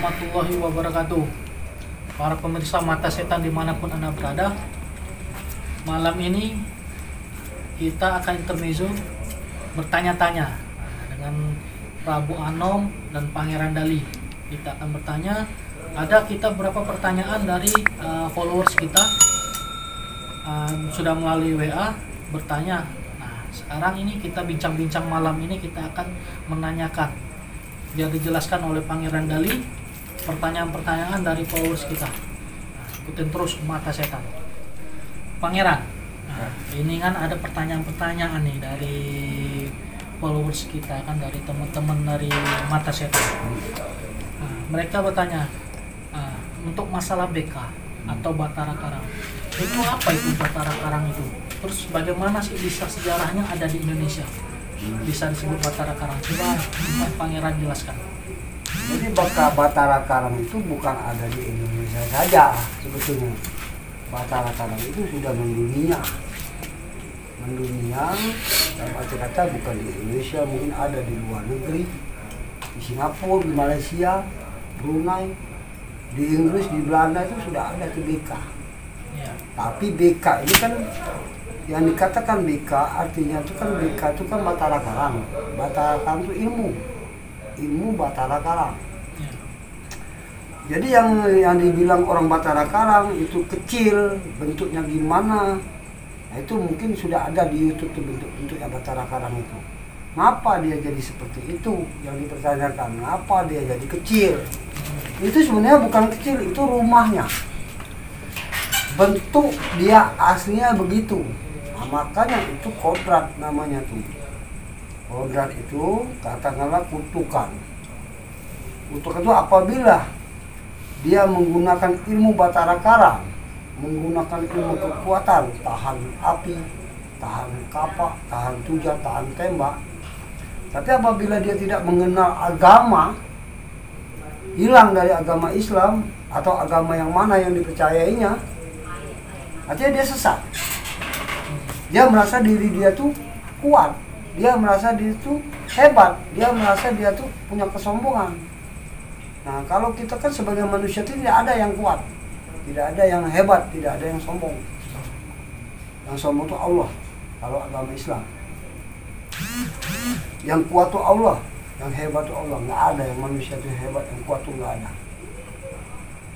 warahmatullahi wabarakatuh. Para pemirsa Mata Setan dimanapun Anda berada, malam ini kita akan intermezzo bertanya-tanya dengan Prabu Anom dan Pangeran Dali. Kita akan bertanya, ada kita berapa pertanyaan dari followers kita sudah melalui WA bertanya. Nah, sekarang ini kita bincang-bincang malam ini kita akan menanyakan, biar dijelaskan oleh Pangeran Dali, pertanyaan-pertanyaan dari followers kita. Nah, ikutin terus Mata Setan. Pangeran, nah, ini kan ada pertanyaan-pertanyaan nih dari followers kita kan, dari teman-teman dari Mata Setan. Nah, mereka bertanya, untuk masalah BK atau Batara Karang, itu apa itu Batara Karang itu? Terus bagaimana sih bisa sejarahnya ada di Indonesia? Bisa disebut Batara Karang? Coba Pangeran jelaskan. Jadi Batara Karang itu bukan ada di Indonesia saja sebetulnya. Batara Karang itu sudah mendunia, dalam arti kata bukan di Indonesia, mungkin ada di luar negeri, di Singapura, di Malaysia, Brunei, di Inggris, di Belanda itu sudah ada tuh BK. Ya. Tapi BK ini kan yang dikatakan BK artinya itu kan BK itu kan Batara Karang. Batara Karang itu ilmu Batara Karang. Ya. Jadi yang dibilang orang Batara Karang itu kecil, bentuknya gimana? Nah, itu mungkin sudah ada di YouTube tuh bentuk-bentuknya Batara Karang itu. Kenapa dia jadi seperti itu? Yang dipertanyakan, kenapa dia jadi kecil? Itu sebenarnya bukan kecil, itu rumahnya. Bentuk dia aslinya begitu. Nah, makanya itu kodrat namanya tuh. Kodrat itu katakanlah kutukan. Kutukan itu apabila dia menggunakan ilmu Batara Karang, menggunakan ilmu kekuatan, tahan api, tahan kapak, tahan tuja, tahan tembak. Tapi apabila dia tidak mengenal agama, hilang dari agama Islam atau agama yang mana yang dipercayainya, artinya dia sesat. Dia merasa diri dia tuh kuat, dia merasa diri tuh hebat, dia merasa dia tuh punya kesombongan. Nah, kalau kita kan sebagai manusia itu tidak ada yang kuat, tidak ada yang hebat, tidak ada yang sombong. Yang sombong itu Allah, kalau agama Islam. Yang kuat itu Allah, yang hebat itu Allah. Nggak ada yang manusia itu hebat, yang kuat itu nggak ada.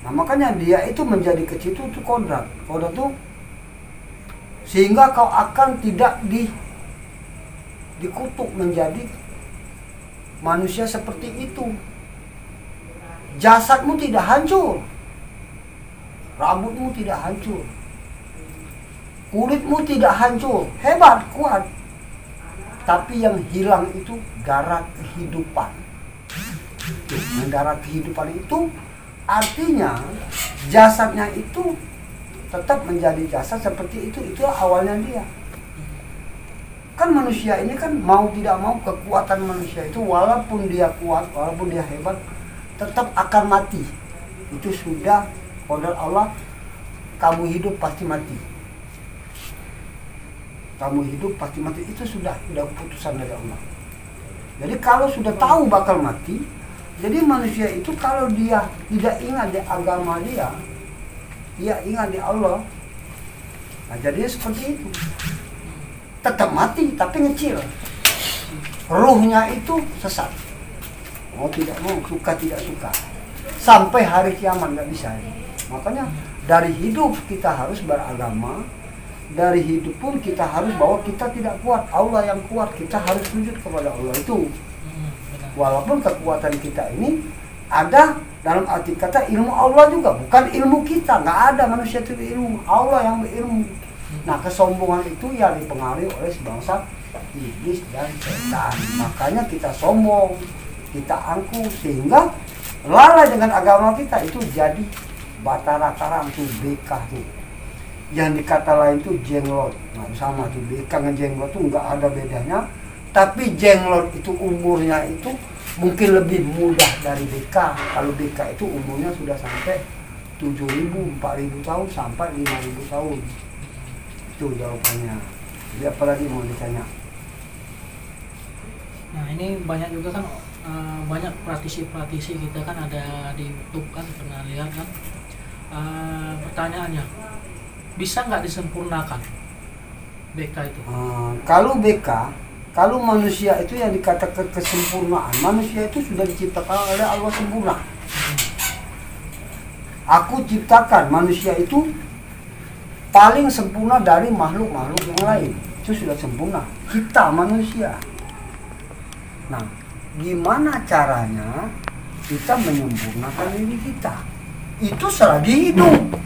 Nah, makanya dia itu menjadi kecil itu kodrat. Kodrat itu sehingga kau akan tidak dikutuk menjadi manusia seperti itu. Jasadmu tidak hancur, rambutmu tidak hancur, kulitmu tidak hancur, hebat, kuat. Tapi yang hilang itu darah kehidupan. Nah, darah kehidupan itu artinya jasadnya itu tetap menjadi jasad seperti itu awalnya dia. Kan manusia ini kan mau tidak mau kekuatan manusia itu walaupun dia kuat, walaupun dia hebat, tetap akan mati. Itu sudah kodrat Allah, kamu hidup pasti mati. Kamu hidup pasti mati, itu sudah keputusan dari Allah. Jadi kalau sudah tahu bakal mati, jadi manusia itu kalau dia tidak ingat di agama dia ingat di Allah, nah jadi seperti itu. Tetap mati tapi ngecil. Ruhnya itu sesat. Mau tidak mau, suka tidak suka. Sampai hari kiamat nggak bisa. Makanya dari hidup kita harus beragama. Dari hidup pun kita harus bahwa kita tidak kuat, Allah yang kuat, kita harus sujud kepada Allah itu. Walaupun kekuatan kita ini ada dalam arti kata ilmu Allah juga, bukan ilmu kita, nggak ada manusia itu ilmu, Allah yang berilmu. Nah, kesombongan itu yang dipengaruhi oleh sebangsa iblis dan setan. Makanya kita sombong, kita angkuh, sehingga lalai dengan agama kita itu jadi Batara Karang tuh, BK tuh. Yang dikata lain tuh jenglot, nah, sama tuh BK dengan jenglot tuh nggak ada bedanya. Tapi jenglot itu umurnya itu mungkin lebih mudah dari BK. Kalau BK itu umurnya sudah sampai 7.000, 4.000 tahun sampai 5.000 tahun. Itu jawabannya. Jadi apalagi mau ditanya? Nah, ini banyak juga kan banyak praktisi-praktisi kita kan ada di YouTube kan, pernah lihat kan. Pertanyaannya, bisa nggak disempurnakan BK itu? Kalau BK, kalau manusia itu yang dikatakan kesempurnaan, manusia itu sudah diciptakan oleh Allah sempurna. Aku ciptakan manusia itu paling sempurna dari makhluk-makhluk yang lain. Itu sudah sempurna. Kita manusia. Nah, gimana caranya kita menyempurnakan diri kita? Itu selagi hidup.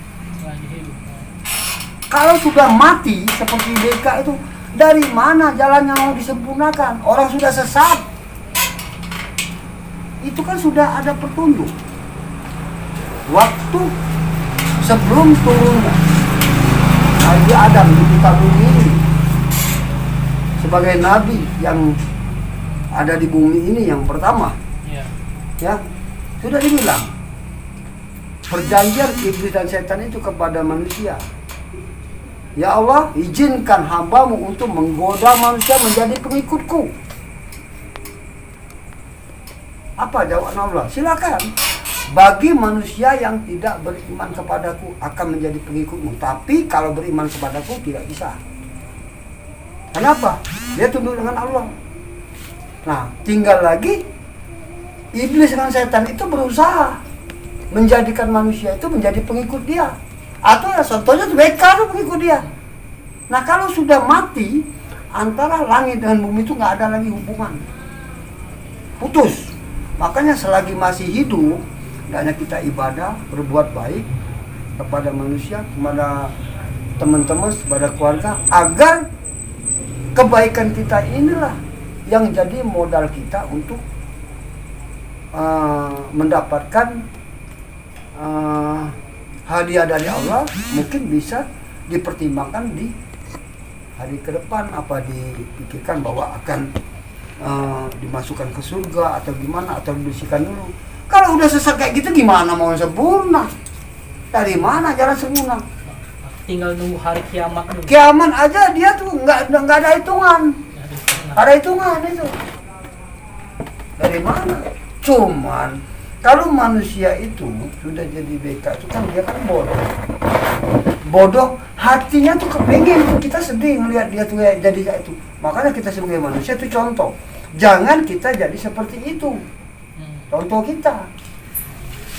Kalau sudah mati seperti BK itu, dari mana jalannya mau disempurnakan? Orang sudah sesat. Itu kan sudah ada petunjuk. Waktu sebelum turunnya Nabi Adam di muka bumi ini sebagai nabi yang ada di bumi ini yang pertama, ya sudah dibilang perjanjian iblis dan setan itu kepada manusia. Ya Allah, izinkan hambamu untuk menggoda manusia menjadi pengikutku. Apa jawaban Allah? Silakan. Bagi manusia yang tidak beriman kepadaku akan menjadi pengikutmu. Tapi kalau beriman kepadaku tidak bisa. Kenapa? Dia tunduk dengan Allah. Nah, tinggal lagi iblis dengan setan itu berusaha menjadikan manusia itu menjadi pengikut dia. Atau ya contohnya BK itu pengikut dia. Nah, kalau sudah mati, antara langit dengan bumi itu nggak ada lagi hubungan. Putus. Makanya selagi masih hidup, hendaknya kita ibadah, berbuat baik kepada manusia, kepada teman-teman, kepada keluarga, agar kebaikan kita inilah yang jadi modal kita untuk mendapatkan hadiah dari Allah. Mungkin bisa dipertimbangkan di hari ke depan, apa dipikirkan bahwa akan dimasukkan ke surga atau gimana, atau dibersihkan dulu. Kalau udah sesat kayak gitu gimana mau sempurna? Dari mana jalan sempurna? Tinggal nunggu hari kiamat dulu. Kiamat aja dia tuh nggak ada hitungan. Ada hitungan itu. Dari mana? Cuman kalau manusia itu sudah jadi BK itu kan dia kan bodoh. Bodoh, hatinya tuh kepengen. Kita sedih melihat dia tuh jadi kayak itu. Makanya kita sebagai manusia itu contoh. Jangan kita jadi seperti itu. Contoh kita.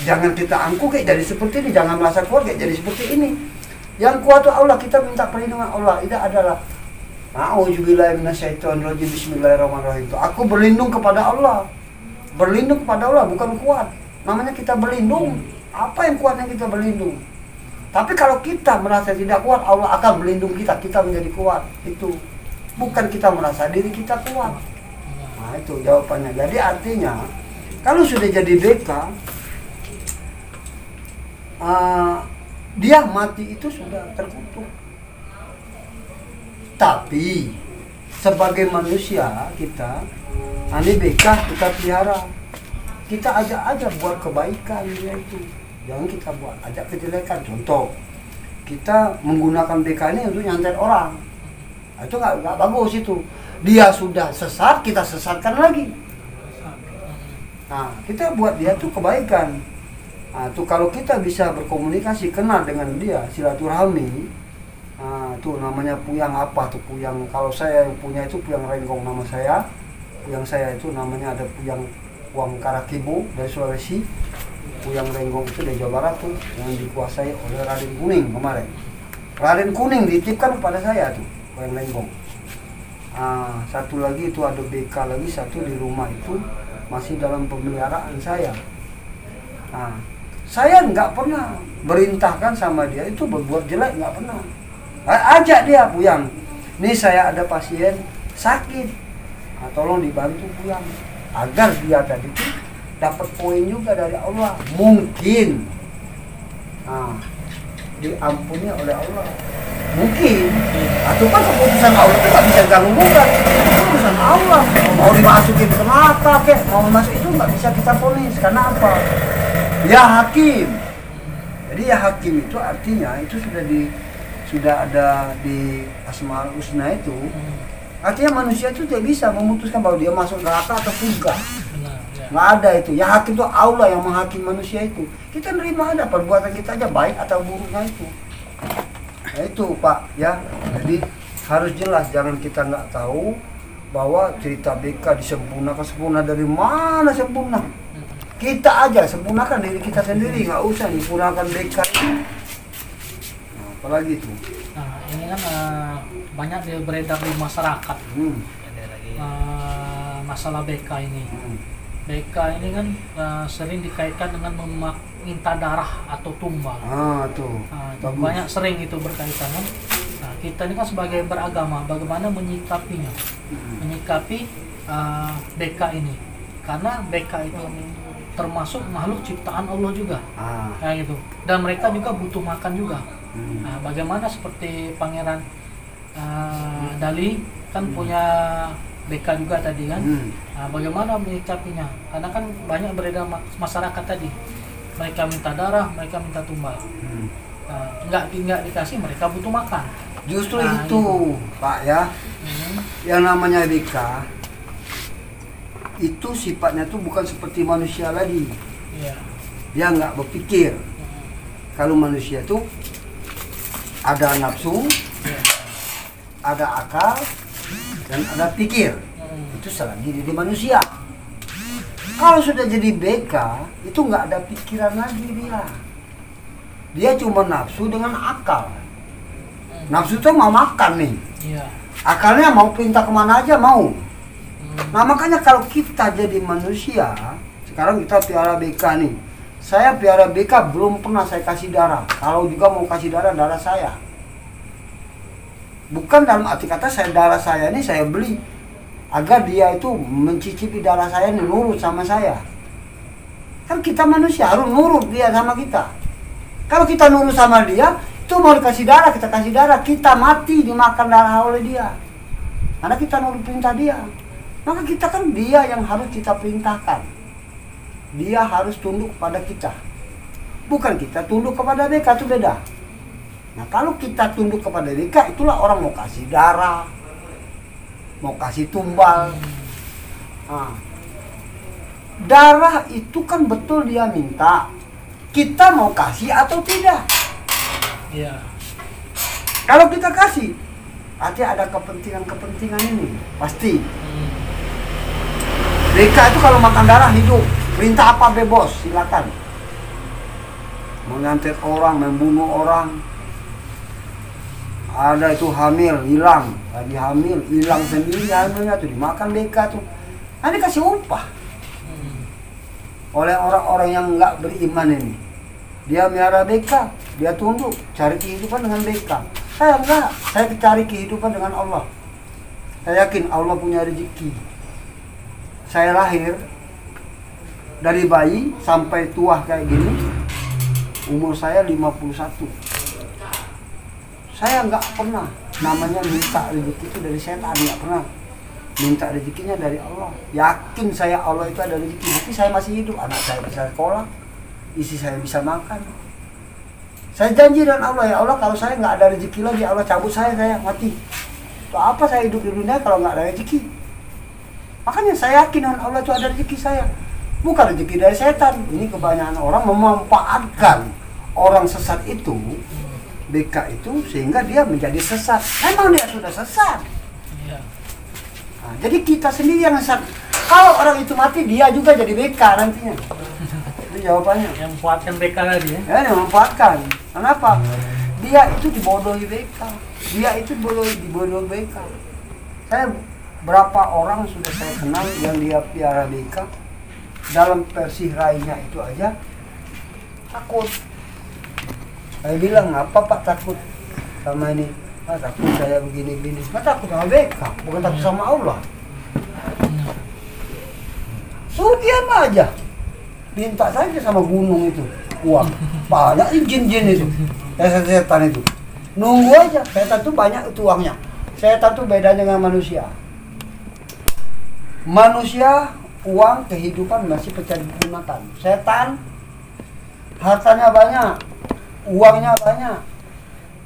Jangan kita angkuh kayak jadi seperti ini. Jangan merasa kuat kayak jadi seperti ini. Yang kuat itu Allah. Kita minta perlindungan Allah. Itu adalah A'udzubillahi minasyaitonirrajim. Bismillahirrahmanirrahim. Aku berlindung kepada Allah. Berlindung kepada Allah bukan kuat. Namanya kita berlindung. Apa yang kuatnya kita berlindung? Tapi kalau kita merasa tidak kuat, Allah akan melindungi kita. Kita menjadi kuat. Itu bukan kita merasa diri kita kuat. Nah, itu jawabannya. Jadi artinya kalau sudah jadi BK, dia mati itu sudah terkutuk. Tapi sebagai manusia kita, ini BK kita pelihara. Kita ajak aja buat kebaikan dia itu. Jangan kita buat ajak kejelekan. Contoh, kita menggunakan BK ini untuk nyantet orang. Nah, itu nggak bagus itu. Dia sudah sesat, kita sesatkan lagi. Nah, kita buat dia tuh kebaikan. Nah, tuh kalau kita bisa berkomunikasi, kenal dengan dia, silaturahmi. Nah, tuh namanya Puyang apa tuh Puyang. Kalau saya yang punya itu Puyang Renggong nama saya. Puyang saya itu namanya ada Puyang Uang Karakibo dari Sulawesi. Puyang Renggong itu dari Jawa Barat tuh yang dikuasai oleh Raden Kuning kemarin. Raden Kuning dititipkan kepada saya tuh Puyang Renggong. Satu lagi itu ada BK lagi, satu di rumah itu masih dalam pemeliharaan saya. Saya nggak pernah berintahkan sama dia itu berbuat jelek, nggak pernah. Ajak dia, Puyang, nih saya ada pasien sakit, tolong dibantu Puyang, agar dia tadi itu dapat poin juga dari Allah. Mungkin diampuni oleh Allah. Mungkin. Atau kan keputusan Allah itu nggak bisa ganggu gugat. Keputusan Allah. Mau dimasukin ke neraka kek, mau masuk itu nggak bisa kita ponis. Karena apa? Ya hakim. Jadi ya hakim itu artinya itu sudah ada di Asmaul Husna itu. Artinya manusia itu tidak bisa memutuskan bahwa dia masuk neraka atau surga. Nggak ada itu. Ya hakim itu Allah yang menghakimi manusia itu. Kita nerima aja perbuatan kita aja baik atau buruknya itu. Nah itu Pak ya. Jadi harus jelas, jangan kita nggak tahu bahwa cerita BK disempurnakan. Sempurna dari mana sempurna? Kita aja sempurnakan diri kita sendiri, nggak usah disempurnakan BK ini. Nah, apalagi itu. Nah ini kan banyak dia beredar di masyarakat masalah BK ini. BK ini kan sering dikaitkan dengan meminta darah atau tumbal. Tuh. Banyak sering itu berkaitan kan. Nah, kita ini kan sebagai beragama, bagaimana menyikapinya? Menyikapi BK ini. Karena BK itu termasuk makhluk ciptaan Allah juga. Kayak gitu. Dan mereka juga butuh makan juga. Nah, bagaimana seperti Pangeran Dali kan punya BK juga tadi kan. Nah, bagaimana menyikapinya? Karena kan banyak beredar masyarakat tadi. Mereka minta darah, mereka minta tumbal. Nggak dikasih, mereka butuh makan. Justru itu Pak ya. Yang namanya BK itu sifatnya tuh bukan seperti manusia lagi. Dia nggak berpikir. Kalau manusia tuh ada nafsu, ada akal, dan ada pikir. Itu selagi jadi manusia. Kalau sudah jadi BK, itu nggak ada pikiran lagi dia. Dia cuma nafsu dengan akal. Nafsu itu mau makan nih. Akalnya mau perintah kemana aja mau. Nah makanya kalau kita jadi manusia, sekarang kita piara BK nih. Saya piara BK belum pernah saya kasih darah. Kalau juga mau kasih darah, darah saya. Bukan dalam arti kata darah saya ini saya beli agar dia itu mencicipi darah saya ini, nurut sama saya. Kan kita manusia harus nurut dia sama kita. Kalau kita nurut sama dia, itu mau dikasih darah, kita kasih darah, kita mati dimakan darah oleh dia. Karena kita nurut perintah dia. Maka kita kan dia yang harus kita perintahkan. Dia harus tunduk kepada kita. Bukan kita tunduk kepada BK, itu beda. Nah kalau kita tunduk kepada BK, itulah orang mau kasih darah, mau kasih tumbal. Darah itu kan betul dia minta. Kita mau kasih atau tidak? Kalau kita kasih, arti ada kepentingan ini, pasti. BK itu kalau makan darah hidup, perintah apa bebas, silakan. Menyantet orang, membunuh orang. Ada itu hamil, hilang, lagi hamil, hilang sendiri hamilnya tuh dimakan BK tuh. Nanti kasih upah oleh orang-orang yang nggak beriman ini. Dia miara BK, dia tunduk, cari kehidupan dengan BK. Saya enggak, saya cari kehidupan dengan Allah. Saya yakin Allah punya rezeki. Saya lahir dari bayi sampai tua kayak gini, umur saya 51. Saya nggak pernah namanya minta rezeki itu dari setan, nggak pernah. Minta rezekinya dari Allah. Yakin saya Allah itu ada rezeki. Nanti saya masih hidup, anak saya bisa sekolah, istri saya bisa makan. Saya janji dengan Allah, ya Allah kalau saya nggak ada rezeki lagi, Allah cabut saya mati. Untuk apa saya hidup di dunia kalau nggak ada rezeki? Makanya saya yakin dengan Allah itu ada rezeki saya. Bukan rezeki dari setan. Ini kebanyakan orang memanfaatkan orang sesat itu, BK itu, sehingga dia menjadi sesat. Memang dia sudah sesat. Nah, jadi kita sendiri yang sesat. Kalau orang itu mati, dia juga jadi BK nantinya. Itu jawabannya. Yang memanfaatkan BK tadi ya? Ya, yang memanfaatkan. Kenapa? Dia itu dibodohi BK. Dia itu dibodohi BK. Saya berapa orang sudah saya kenal yang dia piara BK. Dalam versi rainya itu aja takut. Saya bilang, apa Pak takut sama ini? Takut saya begini-begini. Nggak takut sama BK, bukan takut sama Allah. Suruh diam aja. Minta saja sama gunung itu uang. Banyak jin-jin itu, setan itu. Nunggu aja, setan itu banyak itu uangnya. Setan itu bedanya dengan manusia. Manusia, uang, kehidupan masih bisa digunakan. Setan, hartanya banyak, uangnya banyak.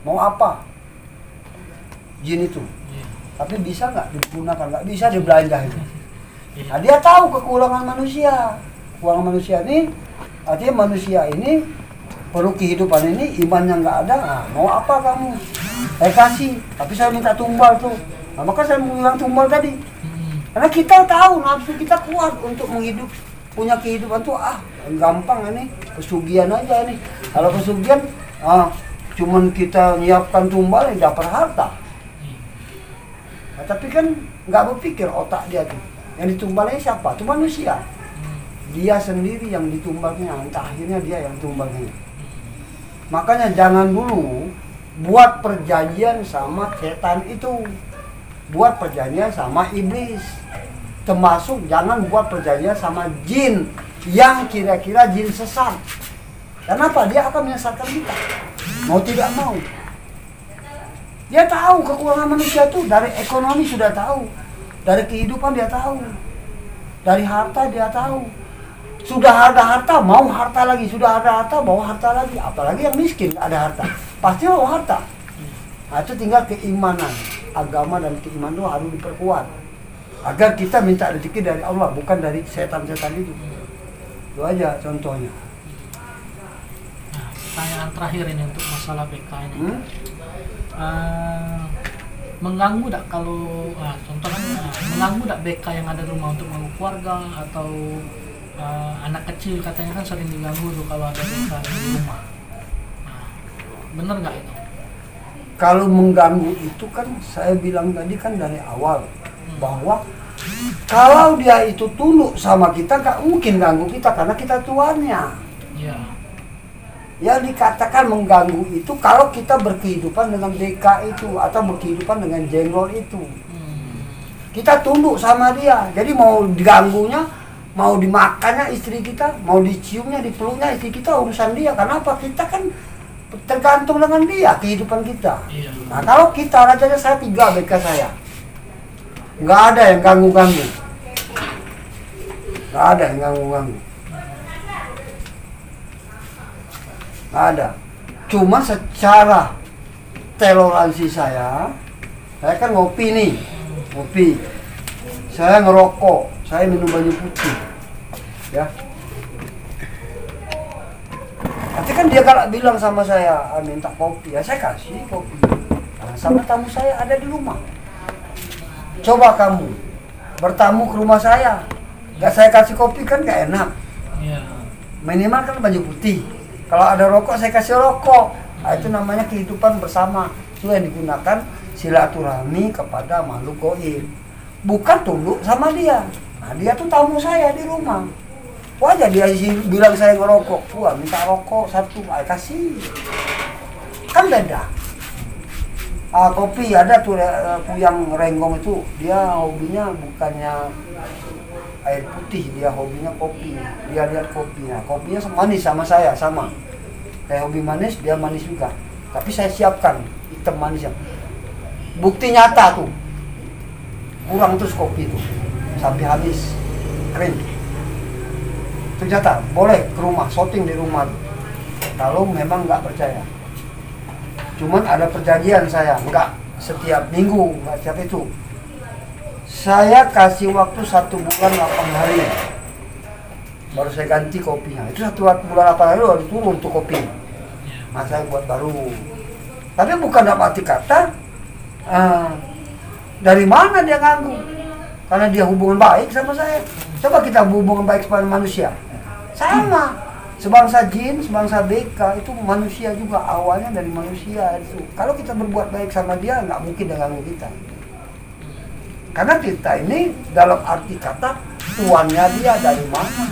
Mau apa? Jin itu. Tapi bisa nggak digunakan? Nggak bisa dibelanja itu. Nah, dia tahu kekurangan manusia. Kekurangan manusia ini artinya manusia ini perlu kehidupan ini, imannya nggak ada. Nah, mau apa kamu? Saya kasih, tapi saya minta tumbal tuh. Nah, maka saya mau bilang tumbal tadi. Karena kita tahu nafsu kita kuat untuk punya kehidupan tuh gampang ini, pesugihan aja ini. Kalau pesugihan cuman kita nyiapkan tumbal dapat harta. Nah, tapi kan nggak berpikir otak dia tuh. Yang ditumbalnya siapa? Itu manusia. Dia sendiri yang ditumbalnya, entah akhirnya dia yang tumbalnya. Makanya jangan dulu buat perjanjian sama setan itu. Buat perjanjian sama iblis. Termasuk jangan buat perjanjian sama jin yang kira-kira jin sesat. Kenapa? Dia akan menyesatkan kita. Mau tidak mau. Dia tahu kekurangan manusia itu dari ekonomi sudah tahu. Dari kehidupan dia tahu. Dari harta dia tahu. Sudah ada harta, mau harta lagi. Sudah ada harta, mau harta lagi. Apalagi yang miskin, ada harta. Pasti mau harta. Nah, itu tinggal keimanan. Agama dan keimanan itu harus diperkuat. Agar kita minta rezeki dari Allah, bukan dari setan-setan itu. Itu aja contohnya. Nah, pertanyaan terakhir ini untuk masalah BK ini. Mengganggu tak kalau contohnya mengganggu tak BK yang ada di rumah untuk mengganggu keluarga atau anak kecil katanya kan sering diganggu tuh kalau ada BK di rumah. Nah, bener nggak itu? Kalau mengganggu itu kan saya bilang tadi kan dari awal bahwa kalau dia itu tunduk sama kita gak mungkin ganggu kita karena kita tuannya. Iya. Yang dikatakan mengganggu itu kalau kita berkehidupan dengan BK itu atau berkehidupan dengan jenggol itu. Kita tunduk sama dia. Jadi mau diganggunya, mau dimakannya istri kita, mau diciumnya, dipeluknya istri kita urusan dia. Karena apa? Kita kan tergantung dengan dia kehidupan kita. Iya. Nah kalau kita rajanya saya 3 BK saya, nggak ada yang ganggu-ganggu, nggak ada yang ganggu-ganggu, nggak ada. Cuma secara toleransi saya kan ngopi nih, ngopi, saya ngerokok, saya minum baju putih, ya. Nanti kan dia kalau bilang sama saya minta kopi, ya saya kasih kopi. Nah, sama tamu saya ada di rumah. Coba kamu bertamu ke rumah saya, nggak saya kasih kopi kan nggak enak. Iya. Minimal kan baju putih. Kalau ada rokok saya kasih rokok. Nah, itu namanya kehidupan bersama. Itu yang digunakan silaturahmi kepada makhluk gaib. Bukan tunduk sama dia. Nah, dia tuh tamu saya di rumah. Wajar dia bilang saya ngerokok, gua minta rokok 1, kasih. Kan beda. Kopi ada tuh yang renggong itu, dia hobinya bukannya air putih, dia hobinya kopi. Dia lihat kopinya, kopinya manis sama saya, sama. Saya hobi manis, dia manis juga. Tapi saya siapkan hitam manis yang bukti nyata tuh. Kurang terus kopi itu sampai habis kering. Ternyata boleh ke rumah, shooting di rumah kalau memang nggak percaya. Cuman ada perjanjian saya, nggak setiap minggu, nggak setiap itu. Saya kasih waktu 1 bulan 8 hari baru saya ganti kopinya. Itu 1 bulan 8 hari baru turun tuh kopi. Nah saya buat baru. Tapi bukan dalam arti kata dari mana dia ganggu, karena dia hubungan baik sama saya. Coba kita hubungan baik sama manusia, sama sebangsa jin, sebangsa BK itu manusia juga, awalnya dari manusia itu. Kalau kita berbuat baik sama dia, nggak mungkin dia ganggu kita. Karena kita ini dalam arti kata tuannya dia dari mana.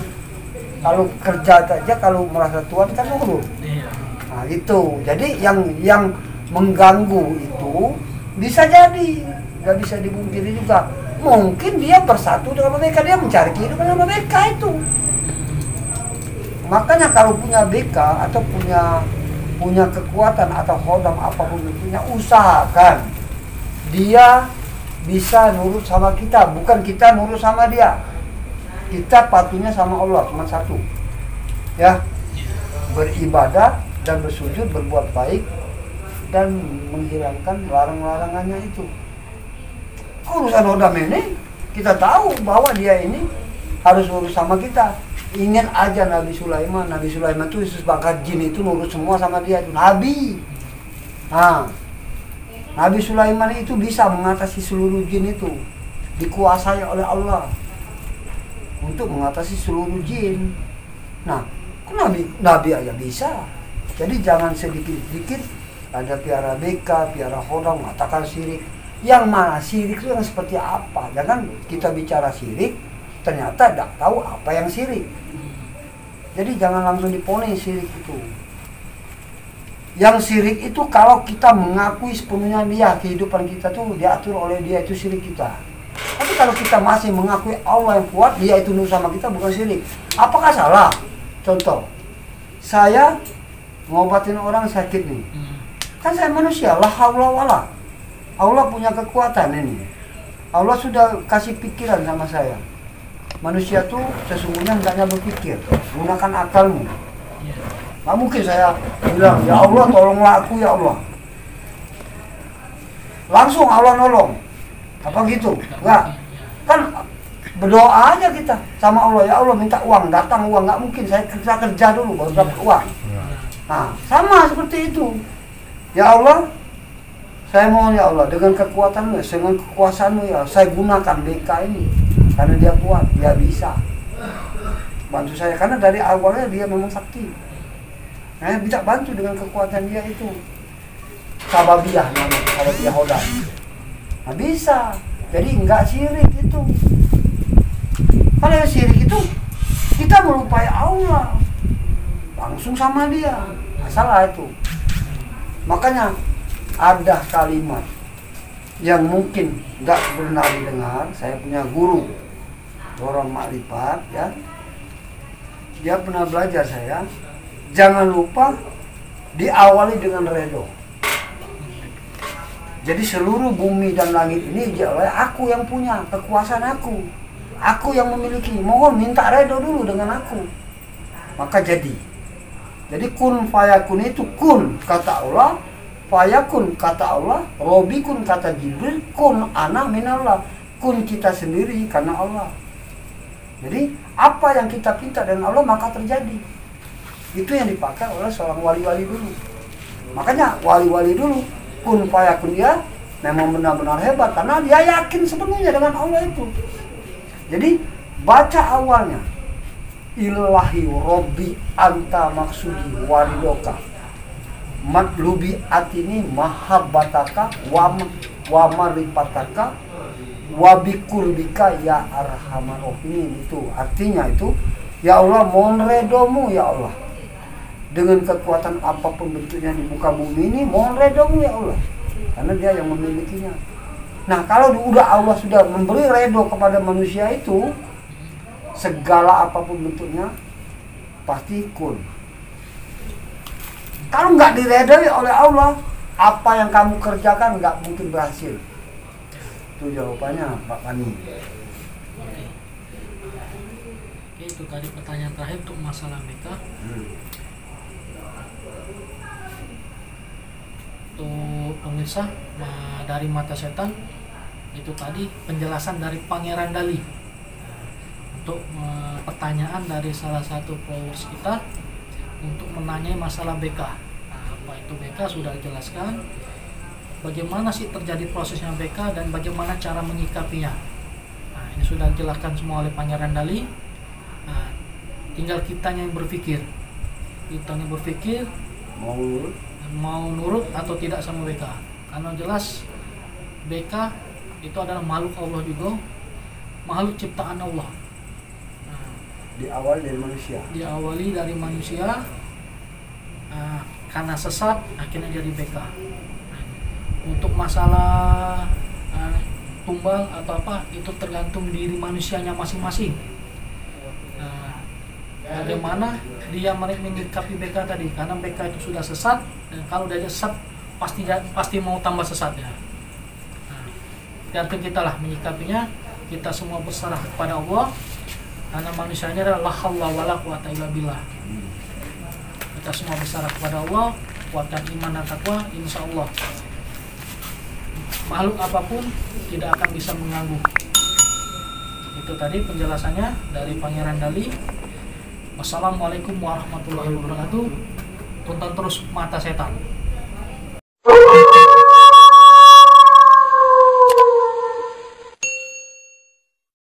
Kalau kerja saja kalau merasa tuan kan urut. Nah itu, jadi yang mengganggu itu bisa jadi, nggak bisa dipungkiri juga. Mungkin dia bersatu dengan mereka, dia mencari kehidupan sama mereka itu. Makanya kalau punya BK atau punya kekuatan atau khodam apapun bentuknya, usahakan dia bisa nurut sama kita, bukan kita nurut sama dia. Kita patuhnya sama Allah cuma satu, ya, beribadah dan bersujud, berbuat baik dan menghilangkan larang-larangannya itu. Urusan hodam ini Kita tahu bahwa dia ini harus nurut sama kita. Ingat aja Nabi Sulaiman itu sebagai jin itu nurut semua sama dia itu Nabi. Nah, Nabi Sulaiman itu bisa mengatasi seluruh jin itu, dikuasai oleh Allah untuk mengatasi seluruh jin. Nah, kok Nabi aja bisa. Jadi jangan sedikit-sedikit ada piara beka, piara hodong, mengatakan syirik. Yang mana syirik itu yang seperti apa? Jangan kita bicara syirik, ternyata tidak tahu apa yang syirik. Jadi jangan langsung diponis syirik itu. Yang syirik itu kalau kita mengakui sepenuhnya dia, kehidupan kita tuh diatur oleh dia, itu syirik kita. Tapi kalau kita masih mengakui Allah yang kuat, dia itu nurut sama kita, bukan syirik. Apakah salah? Contoh, saya ngobatin orang sakit nih. Kan saya manusia, la haula wala. Allah punya kekuatan ini. Allah sudah kasih pikiran sama saya. Manusia tuh sesungguhnya hendaknya berpikir, gunakan akalmu. Nggak mungkin saya bilang, ya Allah tolonglah aku ya Allah. Langsung Allah nolong. Apa gitu? Enggak. Kan berdoa aja kita sama Allah, ya Allah minta uang, datang uang. Nggak mungkin, saya kerja dulu baru dapat uang. Nah, sama seperti itu. Ya Allah, saya mohon ya Allah, dengan kekuatanmu, dengan kekuasaanmu ya, saya gunakan BK ini. Karena dia kuat, dia bisa. Bantu saya, karena dari awalnya dia memang sakti. Nah, bisa bantu dengan kekuatan dia itu. Sababiyah namanya, sababiyah hodam. Nah, bisa. Jadi enggak syirik itu. Kalau yang syirik itu, kita melupai Allah. Langsung sama dia. Salah itu. Makanya ada kalimat yang mungkin enggak pernah didengar. Saya punya guru, orang makrifat ya. Dia pernah belajar saya. Jangan lupa diawali dengan redo. Jadi seluruh bumi dan langit ini aku yang punya, kekuasaan aku. Aku yang memiliki. Mohon minta redo dulu dengan aku. Maka jadi. Jadi kun fayakun itu kun kata Allah, fayakun kata Allah, robikun kata Jibril, kun ana minallah. Kun kita sendiri karena Allah. Jadi apa yang kita pinta dengan Allah maka terjadi. Itu yang dipakai oleh seorang wali-wali dulu. Makanya wali-wali dulu kun fayakun dia memang benar-benar hebat karena dia yakin sepenuhnya dengan Allah itu. Jadi baca awalnya ilahi robbi anta maksudi walidoka matlubi atini mahabbataka wa maripataka wabikurbika ya arhamar rahimin. Itu artinya itu, ya Allah mohon redomu ya Allah. Dengan kekuatan apapun bentuknya di muka bumi ini, mohon redomu ya Allah. Karena dia yang memilikinya. Nah, kalau udah Allah sudah memberi redo kepada manusia itu, segala apapun bentuknya, pasti kun. Kalau nggak diredoi oleh Allah, apa yang kamu kerjakan nggak mungkin berhasil. Itu jawabannya Pak Pani. Oke, itu tadi pertanyaan terakhir untuk masalah BK. Untuk pemirsa dari Mata Setan, itu tadi penjelasan dari Pangeran Dali untuk pertanyaan dari salah satu followers kita untuk menanyai masalah BK. Apa itu BK sudah dijelaskan, bagaimana sih terjadi prosesnya BK dan bagaimana cara menyikapinya. Nah, ini sudah dijelaskan semua oleh Pangeran Dali. Nah, tinggal kitanya yang berpikir, mau nurut atau tidak sama BK. Karena jelas BK itu adalah makhluk Allah juga, makhluk ciptaan Allah. Nah, diawali dari manusia. Nah, karena sesat akhirnya jadi BK. Nah, untuk masalah tumbang atau apa itu tergantung diri manusianya masing-masing. Nah, bagaimana dia menyikapi BK tadi, karena BK itu sudah sesat, dan kalau dia sesat pasti mau tambah sesat ya. Nah, tergantung kita lah menyikapinya. Kita semua berserah kepada Allah, karena manusianya adalah la haula wala quwata illa billah. Kita semua berserah kepada Allah, kuatkan iman dan takwa, insya Allah makhluk apapun tidak akan bisa mengganggu Itu tadi penjelasannya dari Pangeran Dali. Wassalamualaikum warahmatullahi wabarakatuh. Tonton terus Mata Setan.